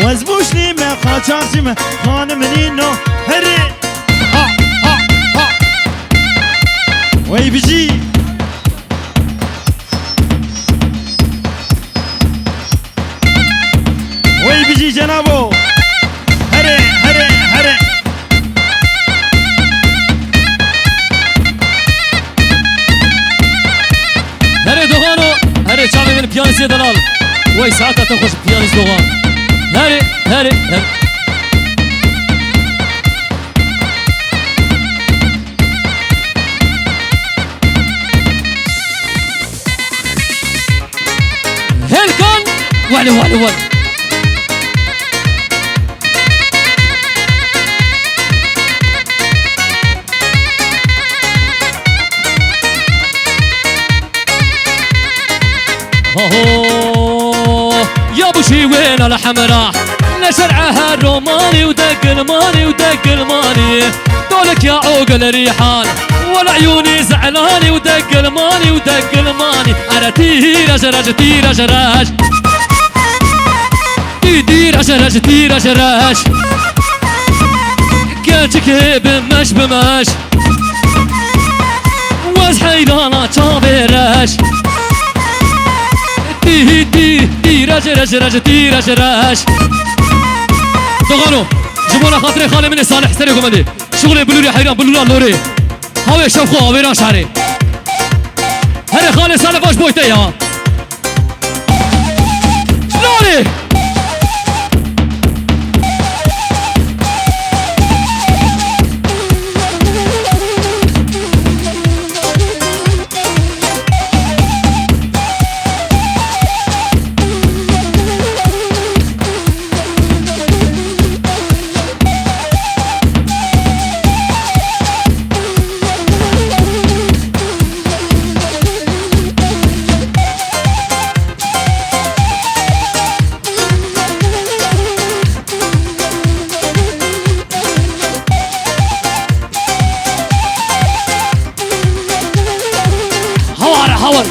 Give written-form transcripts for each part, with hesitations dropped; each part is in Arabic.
وزبوش لي ما خاطر زي ما خان منينو هري ها ها ها وي بيجي وي بيجي جنابو هري هري هري هري دوغانو هري شعبي من بيانيست دلال وي ساعتها تخش بيانيست دوغان هري هري هري هلكن وعلي وعلي وعلي يا ابو شي وين الحمراء لشرعها الروماني ودق الماني ودق الماني دولك يا عوقل ريحان والعيوني زعلاني ودق الماني ودق الماني انا تيرج رج تيرج رج تيرج رج تيرج رج كاتك بمش بمش واز حيرانا شابرش تي رج رج رج تي رج رج دوغانو جبونا خاطري خالي مني صالح سريكم هذي شغلي بلوري حيران بلوري لوري هاوي شوفخو هاوي شعري هري خالي صالح باش بويتي ها لوري حور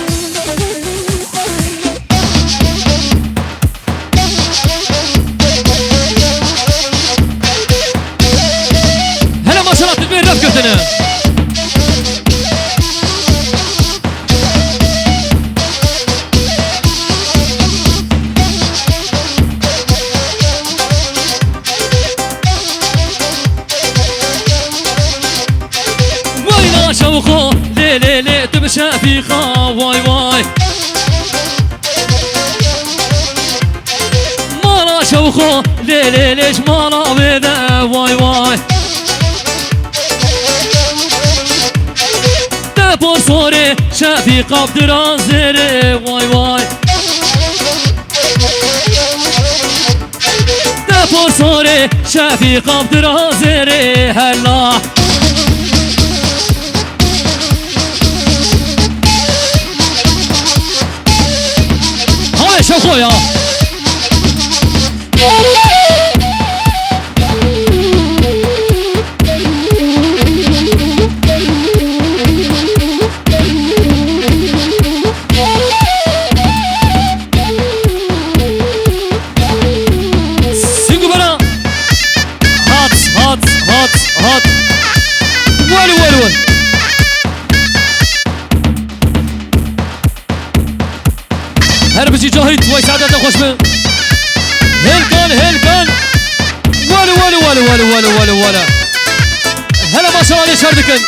هلا ما شاء الله تدبير رفقتنا وين شوخو لي لي لي تمشى في خا واي واي مالا شوخو لي لي ليش مالا بدا واي واي دبور صوري شافي قبض رازري واي واي دبور صوري شافي قبض رازري هلا شو خويا سيقو بنا هات هات هات هات وال وال وال هربجي جاهد ويسعدك خوش من هلكن هلكن ولا ولا ولا ولا ولا ولا ولا هلا ما شاء الله شردكن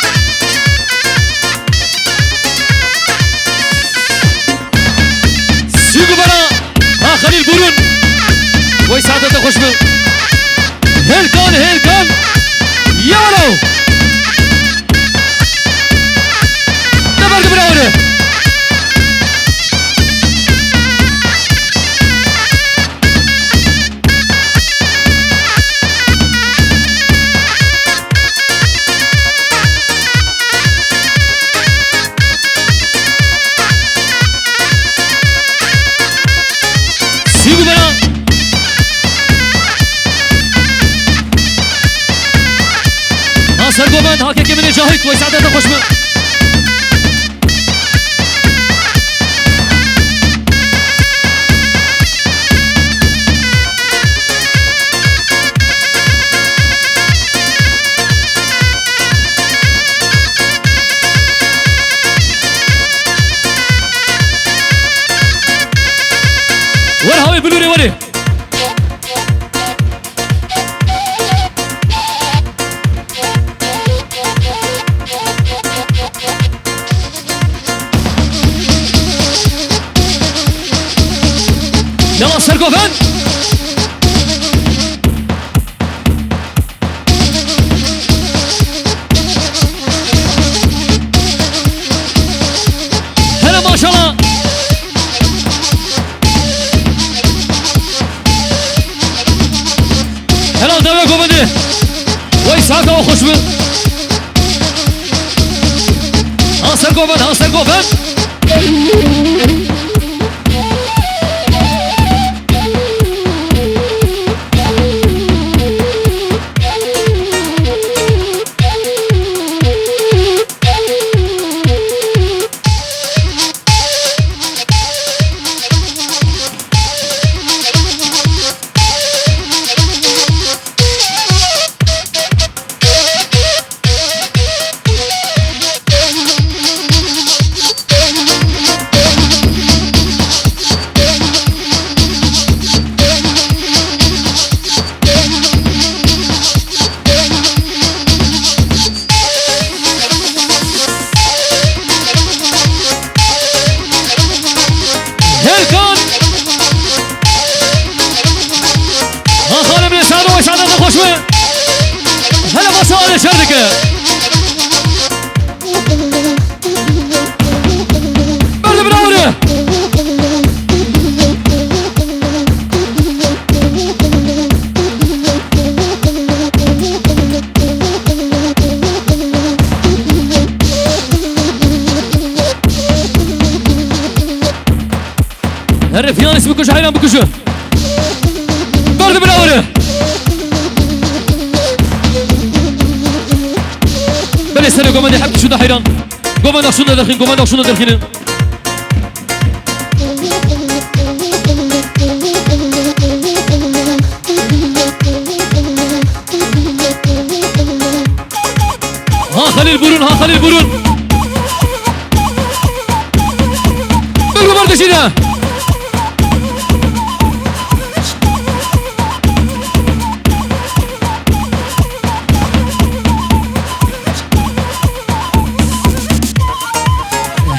سيقو برا ها خليل برون ويسعدك خوش من هلكن هلكن يالو نبرق براونه سرقومند هاكي كي من جاهد ويسعدك خوش من يلا سرقوفن هلا ما شاء الله هلا دابا قومدي ويسعك وخش بن ها سرقوفن ها سرقوفن هلا ما صار شردك برد براوره الرفيان اسمه كوش حيوان بكوشه برد براوره بله سر قومندی حب شده حیران قومند اخشون درخین قومند اخشون درخینه ها خلیل برون ها خلیل برون بگو بردشینه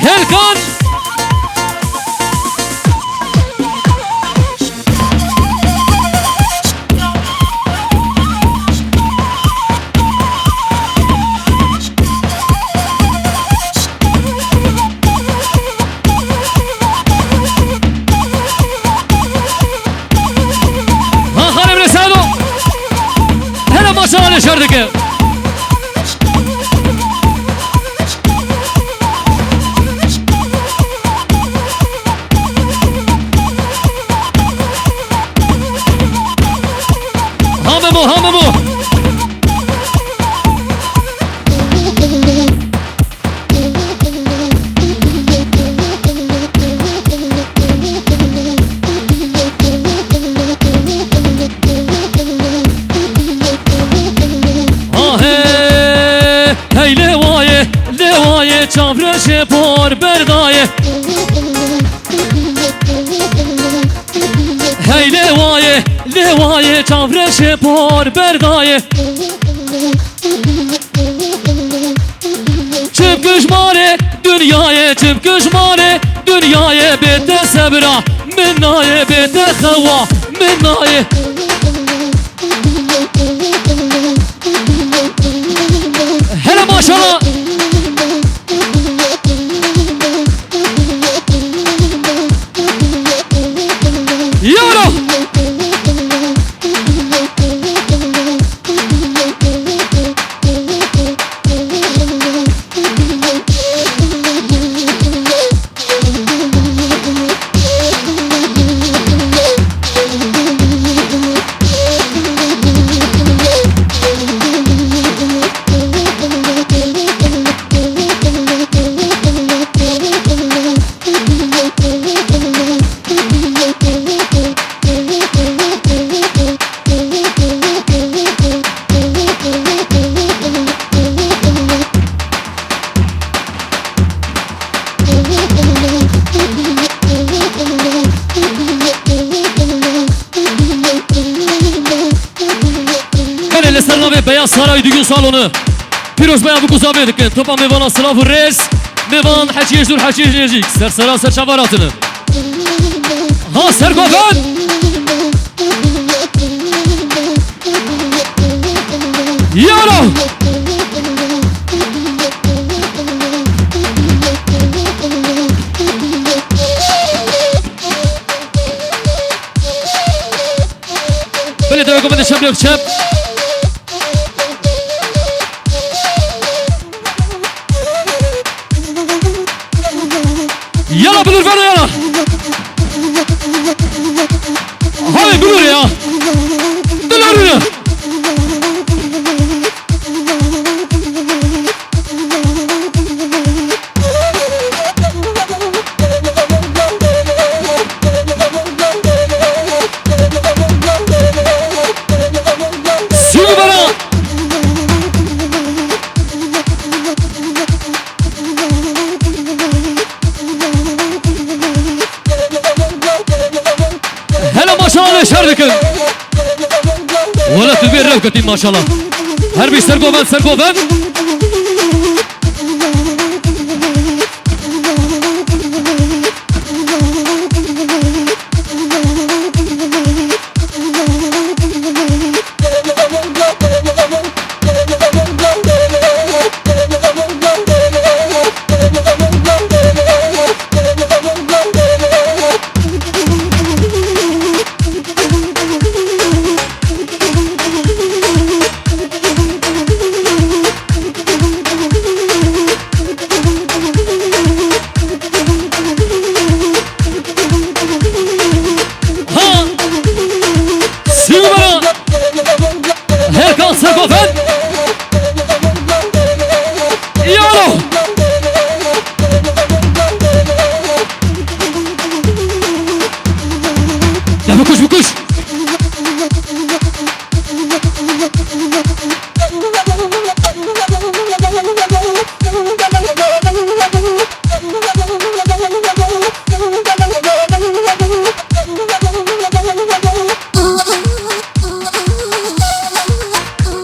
هلكان ها خالي من سادو هلا ما شاء الله شردك هاممو هی لوایه چاورش پر بردایه هی لوایه چاورش پر بردایه چپ گشماره چپ گشماره دنیای بیت صبرا منای بیت خوا منای هلا ماشاءالله يورو بیا سرای دیگه سالونه پیروز بیا بگوزا بدکن توپا میوان سلاف و ریس میوان حچیش دور حچیش نیجیک سر شواراتنه ها ها سرگوفن یارو بله دوی گفت شب لیک شب يلا بلور فانو يلا هاي بلور يا بلور يا شردكن ولا تبير روكتين ما شاء الله هربي سرقوبان سرقوبان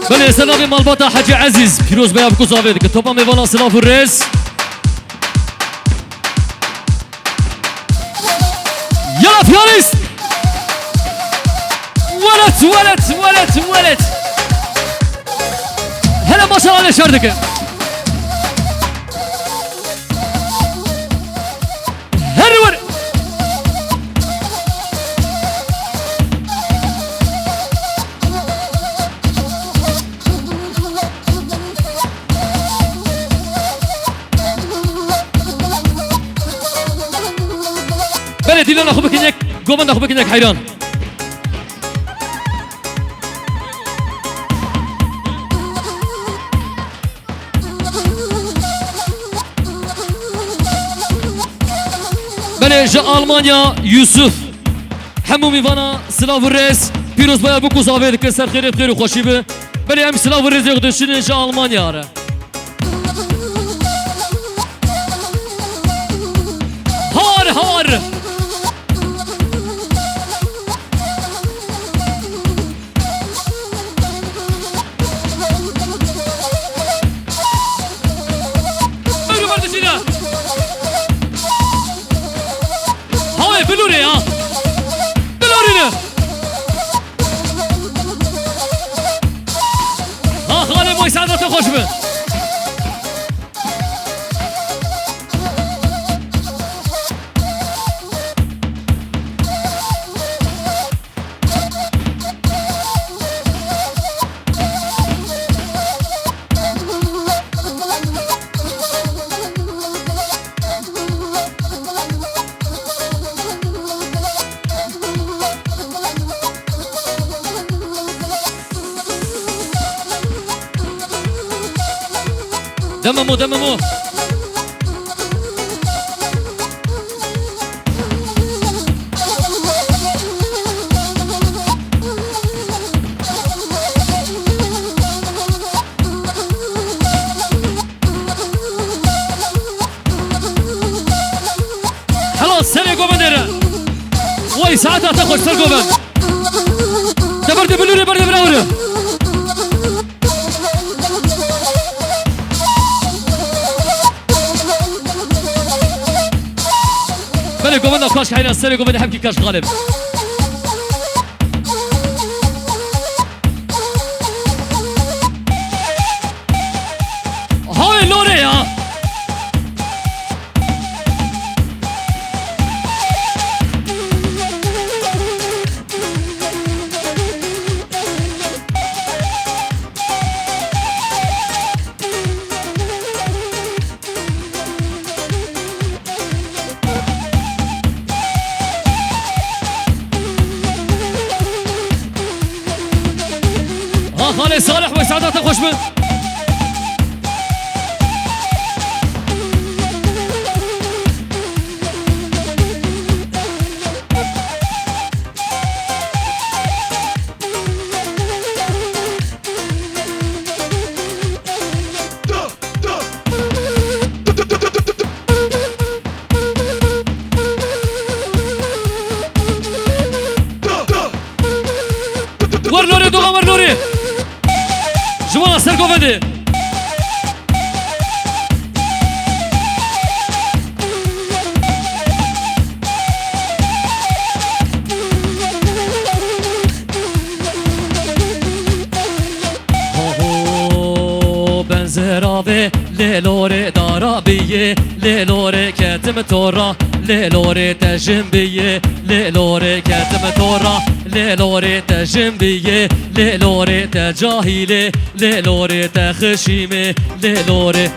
بله سلام مالباتا حاجی عزیز پیروز بیا بکو زاوید که توپا میوانا سلاف و ریز یلا پیانیست ولد هلا ما شاء الله شردك هرور بله دیلان اخو بکنیک گوبند اخو بکنیک حیران بله جا آلمانیا یوسف همو میوانا سلاف الرئیس پیروز باید بکو زاوید که سر خیرت خیر و خوشی به بله هم سلاف الرئیس یقدشین جا آلمانیا آره هار بلوري ها بلوري ها خالي موي سعادة خوش به دممو خلاص سري قوبندر واي ساعتها تخش سر قوبند تبرد بلوري برد بلاوري بله گوبند باش حين السرق وبدي حبكي كاش غالب هاي لوري يا خالي صالح وسعادات خوش من ور لوري دوغا ور لوري جوانا سرقو فدي بنزرابي ليلوري دارابية ليلوري كاتم تورا ليلوري تجنبية ليلوري كاتم تورا ليلوري تجنبية ليلوري تجاهيلة ليلوري تخشيمة ليلوري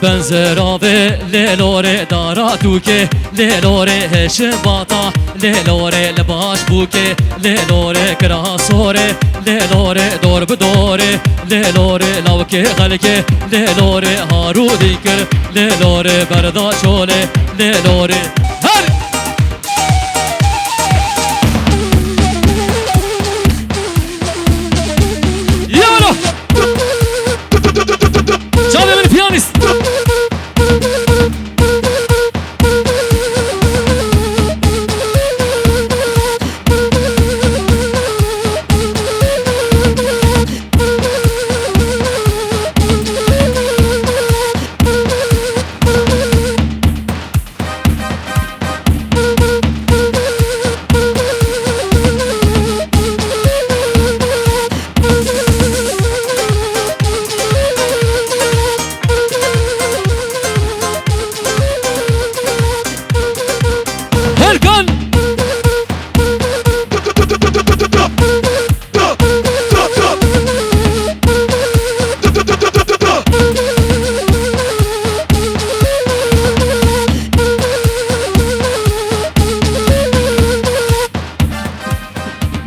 بنزرابي ليلوري داراتوكي ليلوري هشباطا ليلوري لباش بوكي ليلوري كراسوري ليلوري دور بدوري ليلوري لوكي غلكي ليلوري هارو ديكر ليلوري بردا شولي ليلوري هر يلا شادي من بيانيست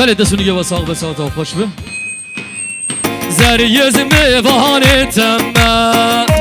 بله دستونی وساق بساط خوش به زری زمه بهانه تمام